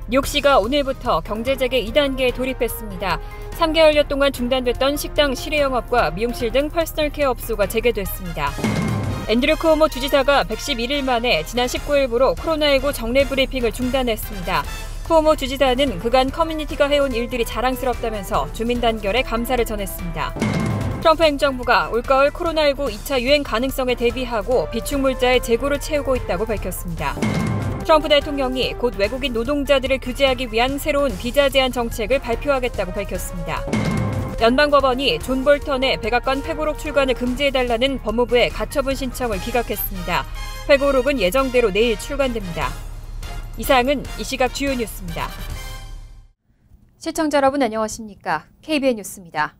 뉴욕시가 오늘부터 경제재개 2단계에 돌입했습니다. 3개월여 동안 중단됐던 식당, 실외 영업과 미용실 등 퍼스널 케어 업소가 재개됐습니다. 앤드류 쿠오모 주지사가 111일 만에 지난 19일부로 코로나19 정례 브리핑을 중단했습니다. 쿠오모 주지사는 그간 커뮤니티가 해온 일들이 자랑스럽다면서 주민 단결에 감사를 전했습니다. 트럼프 행정부가 올가을 코로나19 2차 유행 가능성에 대비하고 비축물자의 재고를 채우고 있다고 밝혔습니다. 트럼프 대통령이 곧 외국인 노동자들을 규제하기 위한 새로운 비자 제한 정책을 발표하겠다고 밝혔습니다. 연방법원이 존 볼턴의 백악관 회고록 출간을 금지해달라는 법무부의 가처분 신청을 기각했습니다. 회고록은 예정대로 내일 출간됩니다. 이상은 이 시각 주요 뉴스입니다. 시청자 여러분 안녕하십니까? KBN 뉴스입니다.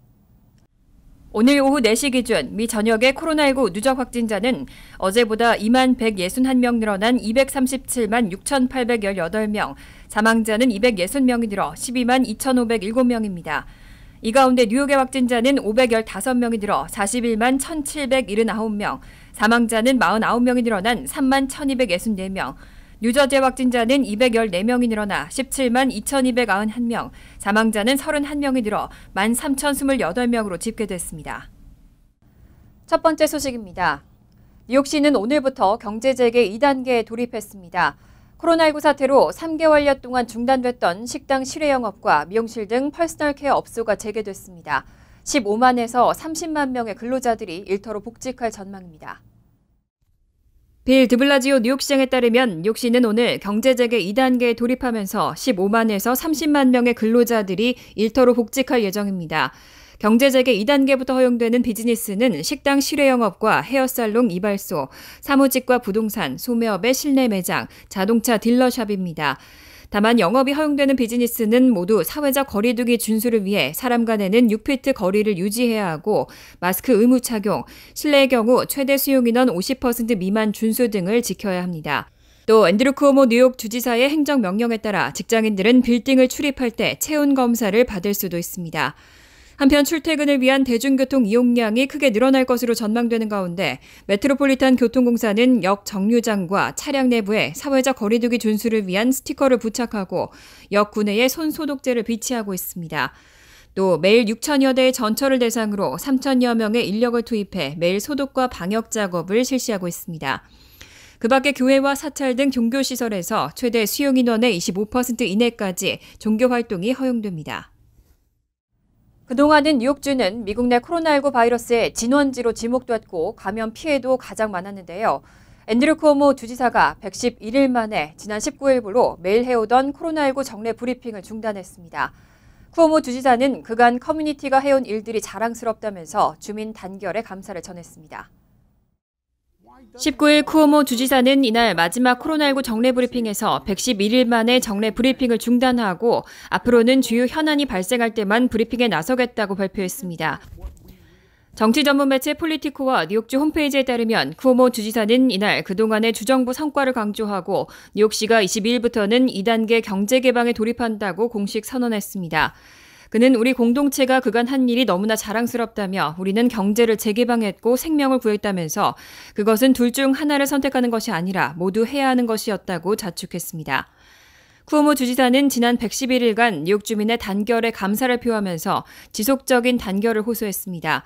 오늘 오후 4시 기준 미 전역의 코로나19 누적 확진자는 어제보다 2만 161명 늘어난 237만 6,818명, 사망자는 260명이 늘어 12만 2,507명입니다. 이 가운데 뉴욕의 확진자는 515명이 늘어 41만 1,779명, 사망자는 49명이 늘어난 3만 1,264명, 뉴저지 확진자는 214명이 늘어나 17만 2,291명, 사망자는 31명이 늘어 13,028명으로 집계됐습니다. 첫 번째 소식입니다. 뉴욕시는 오늘부터 경제재개 2단계에 돌입했습니다. 코로나19 사태로 3개월여 동안 중단됐던 식당, 실외 영업과 미용실 등 퍼스널 케어 업소가 재개됐습니다. 15만에서 30만 명의 근로자들이 일터로 복직할 전망입니다. 빌 드블라지오 뉴욕시장에 따르면 뉴욕시는 오늘 경제재개 2단계에 돌입하면서 15만에서 30만 명의 근로자들이 일터로 복직할 예정입니다. 경제재개 2단계부터 허용되는 비즈니스는 식당, 실외 영업과 헤어살롱, 이발소, 사무직과 부동산, 소매업의 실내 매장, 자동차 딜러샵입니다. 다만 영업이 허용되는 비즈니스는 모두 사회적 거리두기 준수를 위해 사람 간에는 6피트 거리를 유지해야 하고 마스크 의무 착용, 실내의 경우 최대 수용인원 50% 미만 준수 등을 지켜야 합니다. 또 앤드류 쿠오모 뉴욕 주지사의 행정명령에 따라 직장인들은 빌딩을 출입할 때 체온 검사를 받을 수도 있습니다. 한편 출퇴근을 위한 대중교통 이용량이 크게 늘어날 것으로 전망되는 가운데 메트로폴리탄 교통공사는 역 정류장과 차량 내부에 사회적 거리두기 준수를 위한 스티커를 부착하고 역 구내에 손소독제를 비치하고 있습니다. 또 매일 6천여 대의 전철을 대상으로 3천여 명의 인력을 투입해 매일 소독과 방역 작업을 실시하고 있습니다. 그 밖에 교회와 사찰 등 종교시설에서 최대 수용인원의 25% 이내까지 종교활동이 허용됩니다. 그동안은 뉴욕주는 미국 내 코로나19 바이러스의 진원지로 지목됐고 감염 피해도 가장 많았는데요. 앤드류 쿠오모 주지사가 111일 만에 지난 19일부로 매일 해오던 코로나19 정례 브리핑을 중단했습니다. 쿠오모 주지사는 그간 커뮤니티가 해온 일들이 자랑스럽다면서 주민 단결에 감사를 전했습니다. 19일 쿠오모 주지사는 이날 마지막 코로나19 정례 브리핑에서 111일 만에 정례 브리핑을 중단하고 앞으로는 주요 현안이 발생할 때만 브리핑에 나서겠다고 발표했습니다. 정치 전문 매체 폴리티코와 뉴욕주 홈페이지에 따르면 쿠오모 주지사는 이날 그동안의 주정부 성과를 강조하고 뉴욕시가 22일부터는 2단계 경제 개방에 돌입한다고 공식 선언했습니다. 그는 우리 공동체가 그간 한 일이 너무나 자랑스럽다며 우리는 경제를 재개방했고 생명을 구했다면서 그것은 둘 중 하나를 선택하는 것이 아니라 모두 해야 하는 것이었다고 자축했습니다. 쿠오모 주지사는 지난 111일간 뉴욕 주민의 단결에 감사를 표하면서 지속적인 단결을 호소했습니다.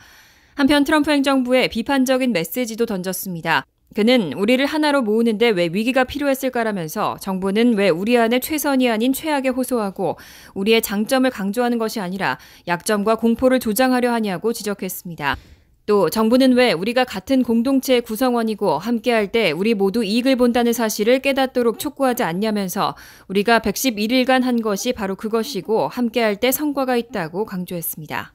한편 트럼프 행정부에 비판적인 메시지도 던졌습니다. 그는 우리를 하나로 모으는데 왜 위기가 필요했을까라면서 정부는 왜 우리 안에 최선이 아닌 최악에 호소하고 우리의 장점을 강조하는 것이 아니라 약점과 공포를 조장하려 하냐고 지적했습니다. 또 정부는 왜 우리가 같은 공동체의 구성원이고 함께할 때 우리 모두 이익을 본다는 사실을 깨닫도록 촉구하지 않냐면서 우리가 111일간 한 것이 바로 그것이고 함께할 때 성과가 있다고 강조했습니다.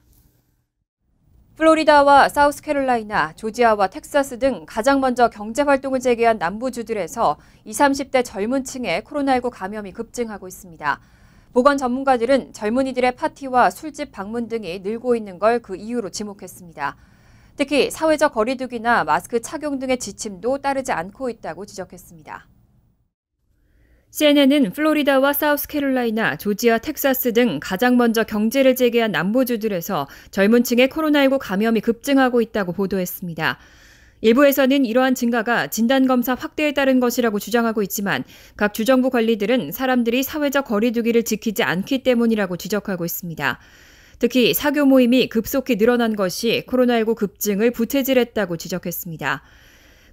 플로리다와 사우스캐롤라이나, 조지아와 텍사스 등 가장 먼저 경제활동을 재개한 남부주들에서 20, 30대 젊은 층의 코로나19 감염이 급증하고 있습니다. 보건 전문가들은 젊은이들의 파티와 술집 방문 등이 늘고 있는 걸 그 이유로 지목했습니다. 특히 사회적 거리두기나 마스크 착용 등의 지침도 따르지 않고 있다고 지적했습니다. CNN은 플로리다와 사우스캐롤라이나, 조지아, 텍사스 등 가장 먼저 경제를 재개한 남부주들에서 젊은 층의 코로나19 감염이 급증하고 있다고 보도했습니다. 일부에서는 이러한 증가가 진단검사 확대에 따른 것이라고 주장하고 있지만 각 주정부 관리들은 사람들이 사회적 거리 두기를 지키지 않기 때문이라고 지적하고 있습니다. 특히 사교 모임이 급속히 늘어난 것이 코로나19 급증을 부채질했다고 지적했습니다.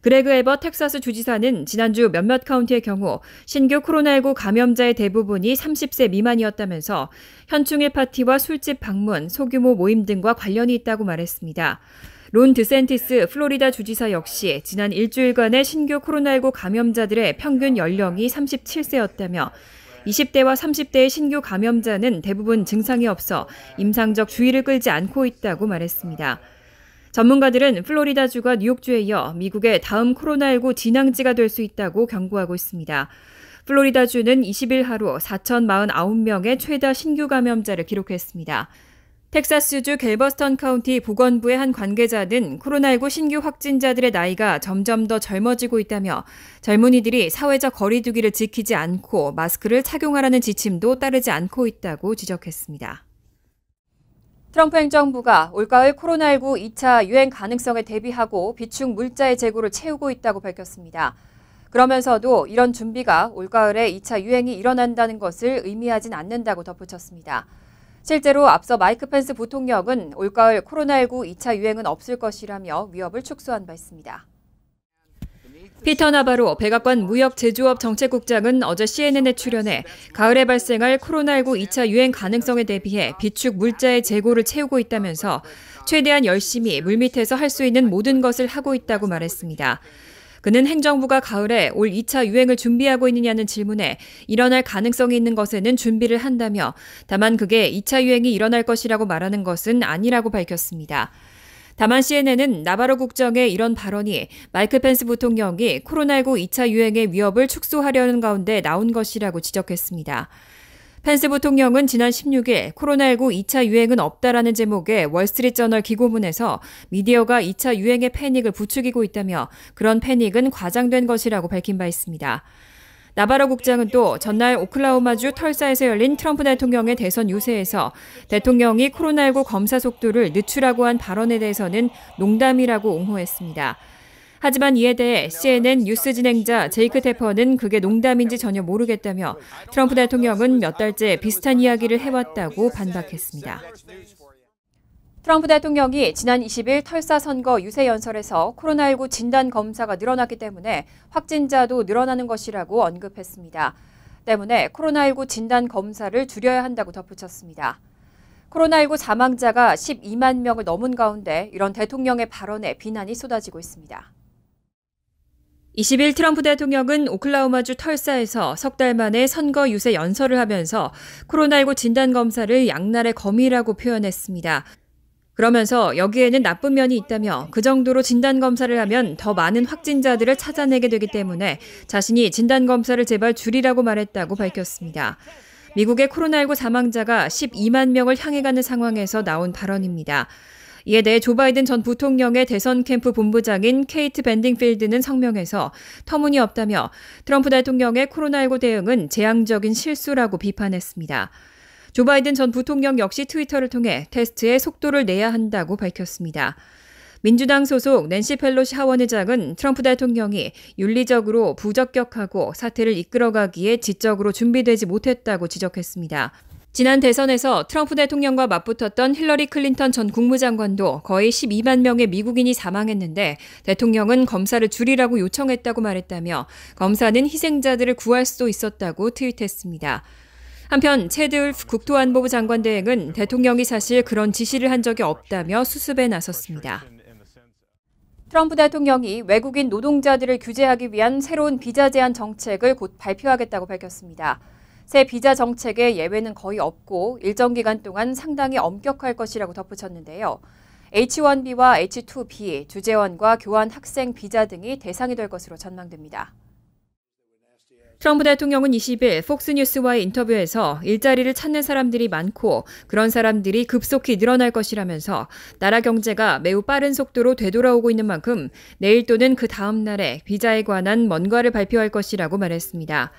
그레그 에버 텍사스 주지사는 지난주 몇몇 카운티의 경우 신규 코로나19 감염자의 대부분이 30세 미만이었다면서 현충일 파티와 술집 방문, 소규모 모임 등과 관련이 있다고 말했습니다. 론 드샌티스 플로리다 주지사 역시 지난 일주일간의 신규 코로나19 감염자들의 평균 연령이 37세였다며 20대와 30대의 신규 감염자는 대부분 증상이 없어 임상적 주의를 끌지 않고 있다고 말했습니다. 전문가들은 플로리다주가 뉴욕주에 이어 미국의 다음 코로나19 진앙지가 될 수 있다고 경고하고 있습니다. 플로리다주는 20일 하루 4,049명의 최다 신규 감염자를 기록했습니다. 텍사스주 갤버스턴 카운티 보건부의 한 관계자는 코로나19 신규 확진자들의 나이가 점점 더 젊어지고 있다며 젊은이들이 사회적 거리 두기를 지키지 않고 마스크를 착용하라는 지침도 따르지 않고 있다고 지적했습니다. 트럼프 행정부가 올가을 코로나19 2차 유행 가능성에 대비하고 비축 물자의 재고를 채우고 있다고 밝혔습니다. 그러면서도 이런 준비가 올가을에 2차 유행이 일어난다는 것을 의미하진 않는다고 덧붙였습니다. 실제로 앞서 마이크 펜스 부통령은 올가을 코로나19 2차 유행은 없을 것이라며 위협을 축소한 바 있습니다. 피터 나바로 백악관 무역제조업 정책국장은 어제 CNN에 출연해 가을에 발생할 코로나19 2차 유행 가능성에 대비해 비축 물자의 재고를 채우고 있다면서 최대한 열심히 물밑에서 할 수 있는 모든 것을 하고 있다고 말했습니다. 그는 행정부가 가을에 올 2차 유행을 준비하고 있느냐는 질문에 일어날 가능성이 있는 것에는 준비를 한다며 다만 그게 2차 유행이 일어날 것이라고 말하는 것은 아니라고 밝혔습니다. 다만 CNN은 나바로 국장의 이런 발언이 마이크 펜스 부통령이 코로나19 2차 유행의 위협을 축소하려는 가운데 나온 것이라고 지적했습니다. 펜스 부통령은 지난 16일 코로나19 2차 유행은 없다라는 제목의 월스트리트저널 기고문에서 미디어가 2차 유행의 패닉을 부추기고 있다며 그런 패닉은 과장된 것이라고 밝힌 바 있습니다. 나바로 국장은 또 전날 오클라호마주 털사에서 열린 트럼프 대통령의 대선 유세에서 대통령이 코로나19 검사 속도를 늦추라고 한 발언에 대해서는 농담이라고 옹호했습니다. 하지만 이에 대해 CNN 뉴스 진행자 제이크 테퍼는 그게 농담인지 전혀 모르겠다며 트럼프 대통령은 몇 달째 비슷한 이야기를 해왔다고 반박했습니다. 트럼프 대통령이 지난 20일 털사 선거 유세 연설에서 코로나19 진단 검사가 늘어났기 때문에 확진자도 늘어나는 것이라고 언급했습니다. 때문에 코로나19 진단 검사를 줄여야 한다고 덧붙였습니다. 코로나19 사망자가 12만 명을 넘은 가운데 이런 대통령의 발언에 비난이 쏟아지고 있습니다. 20일 트럼프 대통령은 오클라호마주 털사에서 석 달 만에 선거 유세 연설을 하면서 코로나19 진단 검사를 양날의 검이라고 표현했습니다. 그러면서 여기에는 나쁜 면이 있다며 그 정도로 진단검사를 하면 더 많은 확진자들을 찾아내게 되기 때문에 자신이 진단검사를 제발 줄이라고 말했다고 밝혔습니다. 미국의 코로나19 사망자가 12만 명을 향해 가는 상황에서 나온 발언입니다. 이에 대해 조 바이든 전 부통령의 대선 캠프 본부장인 케이트 밴딩필드는 성명에서 터무니없다며 트럼프 대통령의 코로나19 대응은 재앙적인 실수라고 비판했습니다. 조 바이든 전 부통령 역시 트위터를 통해 테스트에 속도를 내야 한다고 밝혔습니다. 민주당 소속 낸시 펠로시 하원의장은 트럼프 대통령이 윤리적으로 부적격하고 사태를 이끌어가기에 지적으로 준비되지 못했다고 지적했습니다. 지난 대선에서 트럼프 대통령과 맞붙었던 힐러리 클린턴 전 국무장관도 거의 12만 명의 미국인이 사망했는데 대통령은 검사를 줄이라고 요청했다고 말했다며 검사는 희생자들을 구할 수도 있었다고 트윗했습니다. 한편 체드 울프 국토안보부 장관 대행은 대통령이 사실 그런 지시를 한 적이 없다며 수습에 나섰습니다. 트럼프 대통령이 외국인 노동자들을 규제하기 위한 새로운 비자 제한 정책을 곧 발표하겠다고 밝혔습니다. 새 비자 정책의 예외는 거의 없고 일정 기간 동안 상당히 엄격할 것이라고 덧붙였는데요. H-1B와 H-2B, 주재원과 교환 학생 비자 등이 대상이 될 것으로 전망됩니다. 트럼프 대통령은 20일 폭스뉴스와의 인터뷰에서 일자리를 찾는 사람들이 많고 그런 사람들이 급속히 늘어날 것이라면서 나라 경제가 매우 빠른 속도로 되돌아오고 있는 만큼 내일 또는 그 다음 날에 비자에 관한 뭔가를 발표할 것이라고 말했습니다.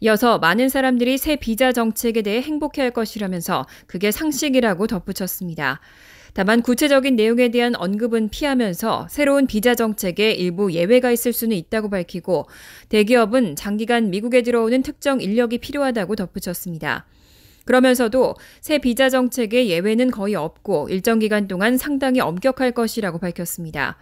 이어서 많은 사람들이 새 비자 정책에 대해 행복해할 것이라면서 그게 상식이라고 덧붙였습니다. 다만 구체적인 내용에 대한 언급은 피하면서 새로운 비자 정책에 일부 예외가 있을 수는 있다고 밝히고 대기업은 장기간 미국에 들어오는 특정 인력이 필요하다고 덧붙였습니다. 그러면서도 새 비자 정책에 예외는 거의 없고 일정 기간 동안 상당히 엄격할 것이라고 밝혔습니다.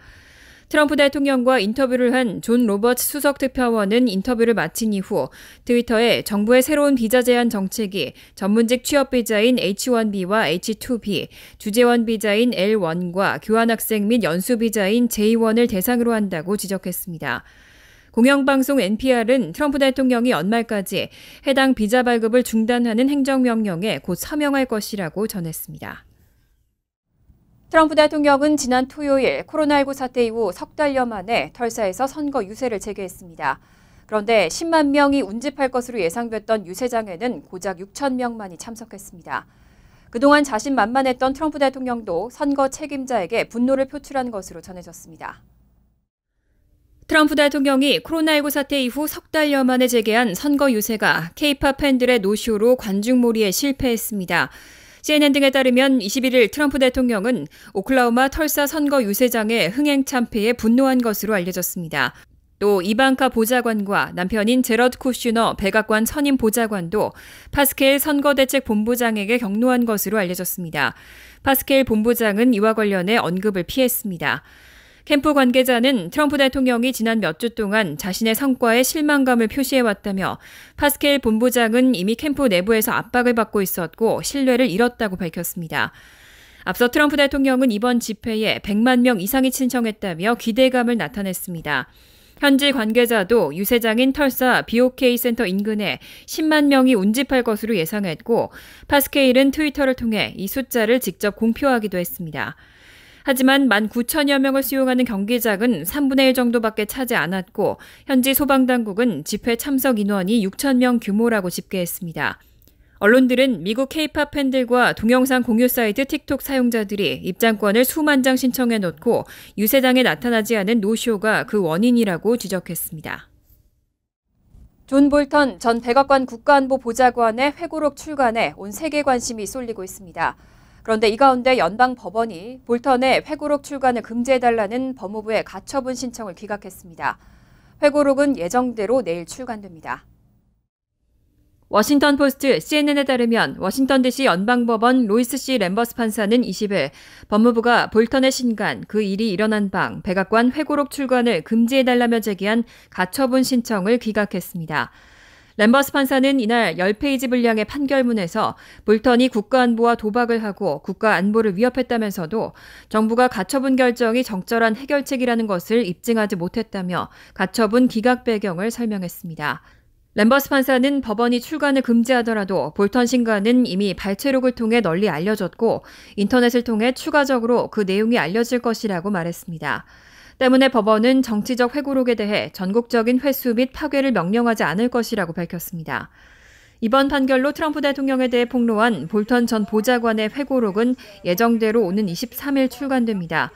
트럼프 대통령과 인터뷰를 한 존 로버츠 수석특파원은 인터뷰를 마친 이후 트위터에 정부의 새로운 비자 제한 정책이 전문직 취업 비자인 H-1B와 H-2B, 주재원 비자인 L-1과 교환학생 및 연수 비자인 J-1을 대상으로 한다고 지적했습니다. 공영방송 NPR은 트럼프 대통령이 연말까지 해당 비자 발급을 중단하는 행정명령에 곧 서명할 것이라고 전했습니다. 트럼프 대통령은 지난 토요일 코로나19 사태 이후 석 달여 만에 털사에서 선거 유세를 재개했습니다. 그런데 10만 명이 운집할 것으로 예상됐던 유세장에는 고작 6천 명만이 참석했습니다. 그동안 자신만만했던 트럼프 대통령도 선거 책임자에게 분노를 표출한 것으로 전해졌습니다. 트럼프 대통령이 코로나19 사태 이후 석 달여 만에 재개한 선거 유세가 K-팝 팬들의 노쇼로 관중몰이에 실패했습니다. CNN 등에 따르면 21일 트럼프 대통령은 오클라호마 털사 선거 유세장의 흥행 참패에 분노한 것으로 알려졌습니다. 또 이방카 보좌관과 남편인 제러드 쿠슈너 백악관 선임 보좌관도 파스케일 선거대책본부장에게 격노한 것으로 알려졌습니다. 파스케일 본부장은 이와 관련해 언급을 피했습니다. 캠프 관계자는 트럼프 대통령이 지난 몇 주 동안 자신의 성과에 실망감을 표시해왔다며 파스케일 본부장은 이미 캠프 내부에서 압박을 받고 있었고 신뢰를 잃었다고 밝혔습니다. 앞서 트럼프 대통령은 이번 집회에 100만 명 이상이 신청했다며 기대감을 나타냈습니다. 현지 관계자도 유세장인 털사 BOK 센터 인근에 10만 명이 운집할 것으로 예상했고 파스케일은 트위터를 통해 이 숫자를 직접 공표하기도 했습니다. 하지만 19,000여 명을 수용하는 경기장은 3분의 1 정도밖에 차지 않았고 현지 소방당국은 집회 참석 인원이 6,000명 규모라고 집계했습니다. 언론들은 미국 K-팝 팬들과 동영상 공유 사이트 틱톡 사용자들이 입장권을 수만 장 신청해 놓고 유세장에 나타나지 않은 노쇼가 그 원인이라고 지적했습니다. 존 볼턴 전 백악관 국가안보보좌관의 회고록 출간에 온 세계 관심이 쏠리고 있습니다. 그런데 이 가운데 연방법원이 볼턴의 회고록 출간을 금지해달라는 법무부의 가처분 신청을 기각했습니다. 회고록은 예정대로 내일 출간됩니다. 워싱턴 포스트 CNN에 따르면 워싱턴 DC 연방법원 로이스 C. 램버스 판사는 20일 법무부가 볼턴의 신간 그 일이 일어난 방 백악관 회고록 출간을 금지해달라며 제기한 가처분 신청을 기각했습니다. 램버스 판사는 이날 10페이지 분량의 판결문에서 볼턴이 국가안보와 도박을 하고 국가안보를 위협했다면서도 정부가 가처분 결정이 적절한 해결책이라는 것을 입증하지 못했다며 가처분 기각 배경을 설명했습니다. 램버스 판사는 법원이 출간을 금지하더라도 볼턴 신간은 이미 발췌록을 통해 널리 알려졌고 인터넷을 통해 추가적으로 그 내용이 알려질 것이라고 말했습니다. 때문에 법원은 정치적 회고록에 대해 전국적인 회수 및 파괴를 명령하지 않을 것이라고 밝혔습니다. 이번 판결로 트럼프 대통령에 대해 폭로한 볼턴 전 보좌관의 회고록은 예정대로 오는 23일 출간됩니다.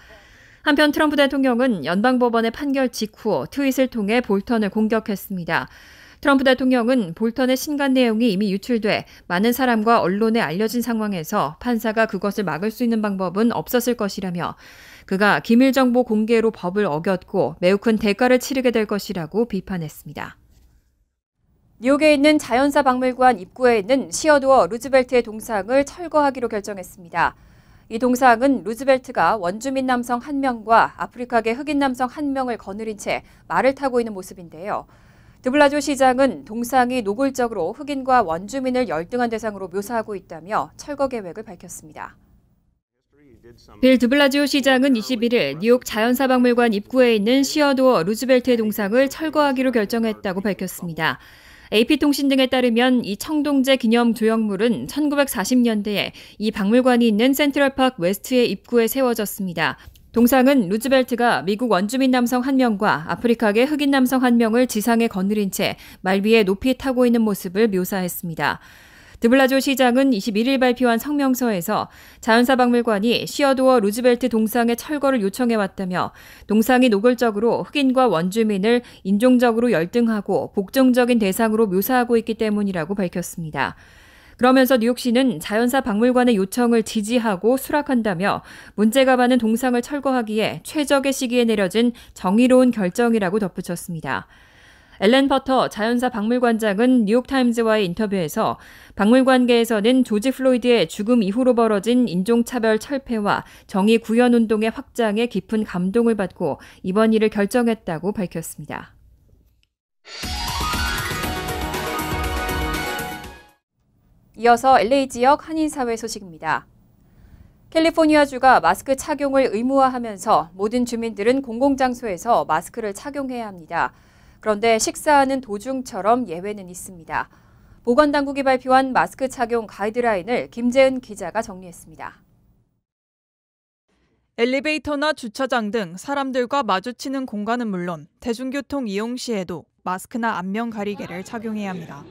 한편 트럼프 대통령은 연방법원의 판결 직후 트윗을 통해 볼턴을 공격했습니다. 트럼프 대통령은 볼턴의 신간 내용이 이미 유출돼 많은 사람과 언론에 알려진 상황에서 판사가 그것을 막을 수 있는 방법은 없었을 것이라며 그가 기밀 정보 공개로 법을 어겼고 매우 큰 대가를 치르게 될 것이라고 비판했습니다. 뉴욕에 있는 자연사 박물관 입구에 있는 시어도어 루즈벨트의 동상을 철거하기로 결정했습니다. 이 동상은 루즈벨트가 원주민 남성 1명과 아프리카계 흑인 남성 1명을 거느린 채 말을 타고 있는 모습인데요. 드블라조 시장은 동상이 노골적으로 흑인과 원주민을 열등한 대상으로 묘사하고 있다며 철거 계획을 밝혔습니다. 빌 드블라지오 시장은 21일 뉴욕 자연사박물관 입구에 있는 시어도어 루즈벨트의 동상을 철거하기로 결정했다고 밝혔습니다. AP통신 등에 따르면 이 청동제 기념 조형물은 1940년대에 이 박물관이 있는 센트럴파크 웨스트의 입구에 세워졌습니다. 동상은 루즈벨트가 미국 원주민 남성 1명과 아프리카계 흑인 남성 1명을 지상에 거느린 채 말 위에 높이 타고 있는 모습을 묘사했습니다. 드블라조 시장은 21일 발표한 성명서에서 자연사박물관이 시어도어 루즈벨트 동상의 철거를 요청해왔다며 동상이 노골적으로 흑인과 원주민을 인종적으로 열등하고 복종적인 대상으로 묘사하고 있기 때문이라고 밝혔습니다. 그러면서 뉴욕시는 자연사 박물관의 요청을 지지하고 수락한다며 문제가 많은 동상을 철거하기에 최적의 시기에 내려진 정의로운 결정이라고 덧붙였습니다. 앨런 퍼터 자연사 박물관장은 뉴욕타임즈와의 인터뷰에서 박물관계에서는 조지 플로이드의 죽음 이후로 벌어진 인종차별 철폐와 정의 구현 운동의 확장에 깊은 감동을 받고 이번 일을 결정했다고 밝혔습니다. 이어서 LA 지역 한인사회 소식입니다. 캘리포니아주가 마스크 착용을 의무화하면서 모든 주민들은 공공장소에서 마스크를 착용해야 합니다. 그런데 식사하는 도중처럼 예외는 있습니다. 보건당국이 발표한 마스크 착용 가이드라인을 김재은 기자가 정리했습니다. 엘리베이터나 주차장 등 사람들과 마주치는 공간은 물론 대중교통 이용 시에도 마스크나 안면 가리개를 착용해야 합니다.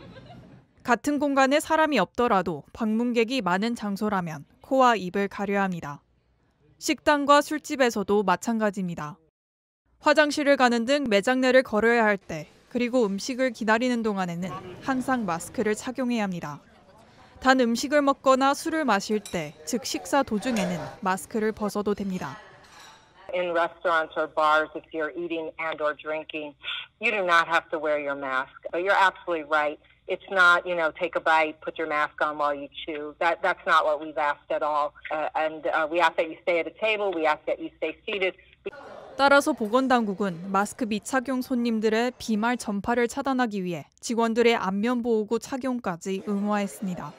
같은 공간에 사람이 없더라도 방문객이 많은 장소라면 코와 입을 가려야 합니다. 식당과 술집에서도 마찬가지입니다. 화장실을 가는 등 매장 내를 걸어야 할 때, 그리고 음식을 기다리는 동안에는 항상 마스크를 착용해야 합니다. 단 음식을 먹거나 술을 마실 때, 즉 식사 도중에는 마스크를 벗어도 됩니다. In restaurants or bars, if you're eating and or drinking, you do not have to wear your mask. But you're absolutely right. It's not, take a bite, put your mask on while you chew. That's not what we've asked at all. We ask that you stay at a table. We ask that you stay seated. 따라서 보건당국은 마스크 미착용 손님들의 비말 전파를 차단하기 위해 직원들의 안면 보호구 착용까지 의무화했습니다.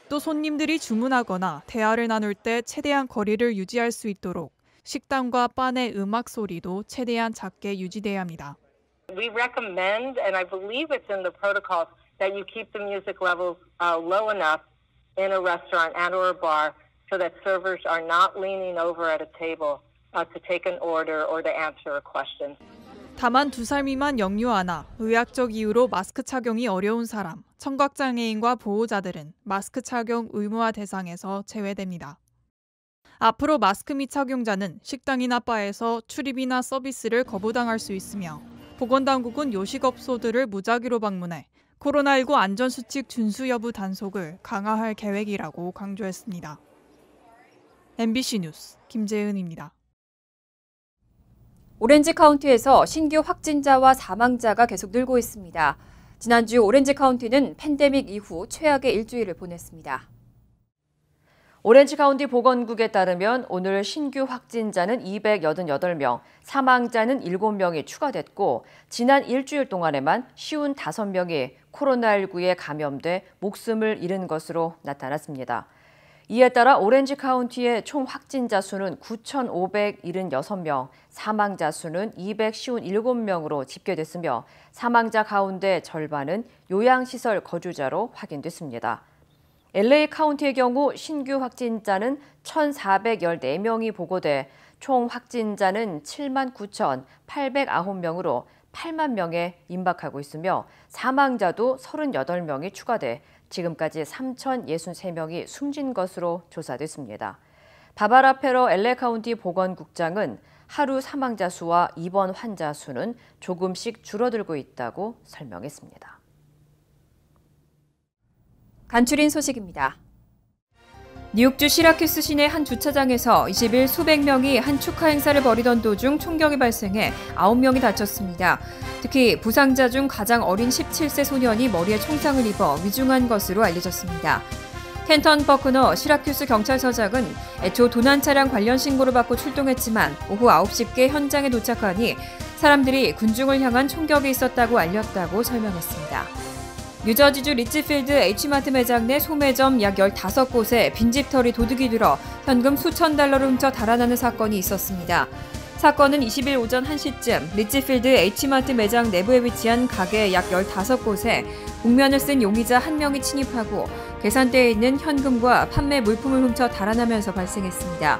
또 손님들이 주문하거나 대화를 나눌 때 최대한 거리를 유지할 수 있도록 식당과 바 내 음악 소리도 최대한 작게 유지돼야 합니다. We recommend, and I believe it's in the protocols, that you keep the music levels low enough in a restaurant and or a bar so that servers are not leaning over at a table to take an order or to answer a question. 다만 2살 미만 영유아나 의학적 이유로 마스크 착용이 어려운 사람, 청각장애인과 보호자들은 마스크 착용 의무화 대상에서 제외됩니다. 앞으로 마스크 미착용자는 식당이나 바에서 출입이나 서비스를 거부당할 수 있으며 보건당국은 요식업소들을 무작위로 방문해 코로나19 안전수칙 준수 여부 단속을 강화할 계획이라고 강조했습니다. MBC 뉴스 김재은입니다. 오렌지 카운티에서 신규 확진자와 사망자가 계속 늘고 있습니다. 지난주 오렌지 카운티는 팬데믹 이후 최악의 일주일을 보냈습니다. 오렌지 카운티 보건국에 따르면 오늘 신규 확진자는 288명, 사망자는 7명이 추가됐고 지난 일주일 동안에만 55명이 코로나19에 감염돼 목숨을 잃은 것으로 나타났습니다. 이에 따라 오렌지 카운티의 총 확진자 수는 9,576명, 사망자 수는 257명으로 집계됐으며 사망자 가운데 절반은 요양시설 거주자로 확인됐습니다. LA 카운티의 경우 신규 확진자는 1,414명이 보고돼 총 확진자는 79,809명으로 8만 명에 임박하고 있으며 사망자도 38명이 추가돼 지금까지 3,063명이 숨진 것으로 조사됐습니다. 바바라 페러 LA 카운티 보건국장은 하루 사망자 수와 입원 환자 수는 조금씩 줄어들고 있다고 설명했습니다. 간추린 소식입니다. 뉴욕주 시라큐스 시내 한 주차장에서 20일 수백 명이 한 축하 행사를 벌이던 도중 총격이 발생해 9명이 다쳤습니다. 특히 부상자 중 가장 어린 17세 소년이 머리에 총상을 입어 위중한 것으로 알려졌습니다. 켄턴 버크너 시라큐스 경찰서장은 애초 도난 차량 관련 신고를 받고 출동했지만 오후 9시께 현장에 도착하니 사람들이 군중을 향한 총격이 있었다고 알렸다고 설명했습니다. 뉴저지주 리치필드 H마트 매장 내 소매점 약 15곳에 빈집털이 도둑이 들어 현금 수천 달러를 훔쳐 달아나는 사건이 있었습니다. 사건은 20일 오전 1시쯤 리치필드 H마트 매장 내부에 위치한 가게 약 15곳에 복면을 쓴 용의자 1명이 침입하고 계산대에 있는 현금과 판매 물품을 훔쳐 달아나면서 발생했습니다.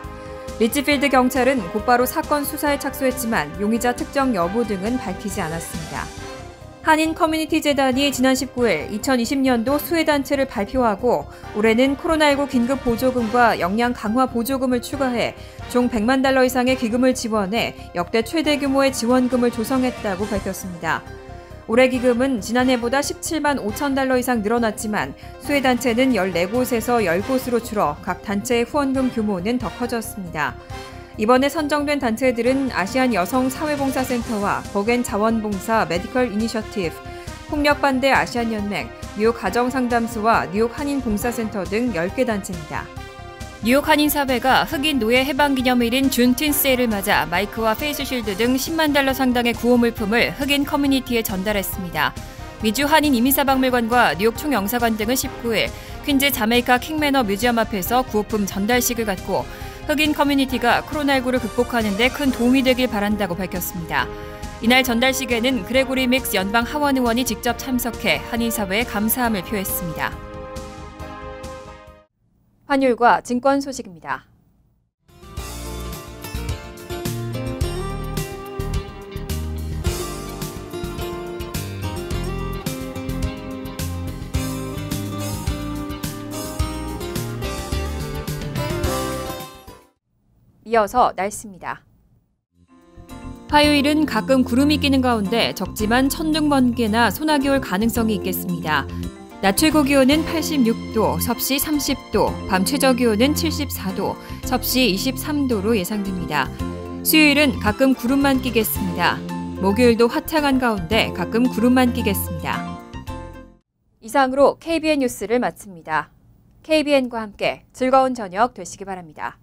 리치필드 경찰은 곧바로 사건 수사에 착수했지만 용의자 특정 여부 등은 밝히지 않았습니다. 한인 커뮤니티 재단이 지난 19일 2020년도 수혜단체를 발표하고 올해는 코로나19 긴급 보조금과 역량 강화 보조금을 추가해 총 100만 달러 이상의 기금을 지원해 역대 최대 규모의 지원금을 조성했다고 밝혔습니다. 올해 기금은 지난해보다 17만 5천 달러 이상 늘어났지만 수혜 단체는 14곳에서 10곳으로 줄어 각 단체의 후원금 규모는 더 커졌습니다. 이번에 선정된 단체들은 아시안 여성 사회봉사센터와 버겐 자원봉사 메디컬 이니셔티브, 폭력반대 아시안연맹, 뉴욕 가정상담소와 뉴욕 한인봉사센터 등 10개 단체입니다. 뉴욕 한인사회가 흑인 노예 해방기념일인 준틴세일을 맞아 마이크와 페이스쉴드 등 10만 달러 상당의 구호물품을 흑인 커뮤니티에 전달했습니다. 미주 한인 이민사박물관과 뉴욕 총영사관 등은 19일 퀸즈 자메이카 킹매너 뮤지엄 앞에서 구호품 전달식을 갖고 흑인 커뮤니티가 코로나19를 극복하는 데 큰 도움이 되길 바란다고 밝혔습니다. 이날 전달식에는 그레고리 믹스 연방 하원 의원이 직접 참석해 한인사회에 감사함을 표했습니다. 환율과 증권 소식입니다. 이어서 날씨입니다. 화요일은 가끔 구름이 끼는 가운데 적지만 천둥 번개나 소나기 올 가능성이 있겠습니다. 낮 최고 기온은 86도, 섭씨 30도, 밤 최저 기온은 74도, 섭씨 23도로 예상됩니다. 수요일은 가끔 구름만 끼겠습니다. 목요일도 화창한 가운데 가끔 구름만 끼겠습니다. 이상으로 KBN 뉴스를 마칩니다. KBN과 함께 즐거운 저녁 되시기 바랍니다.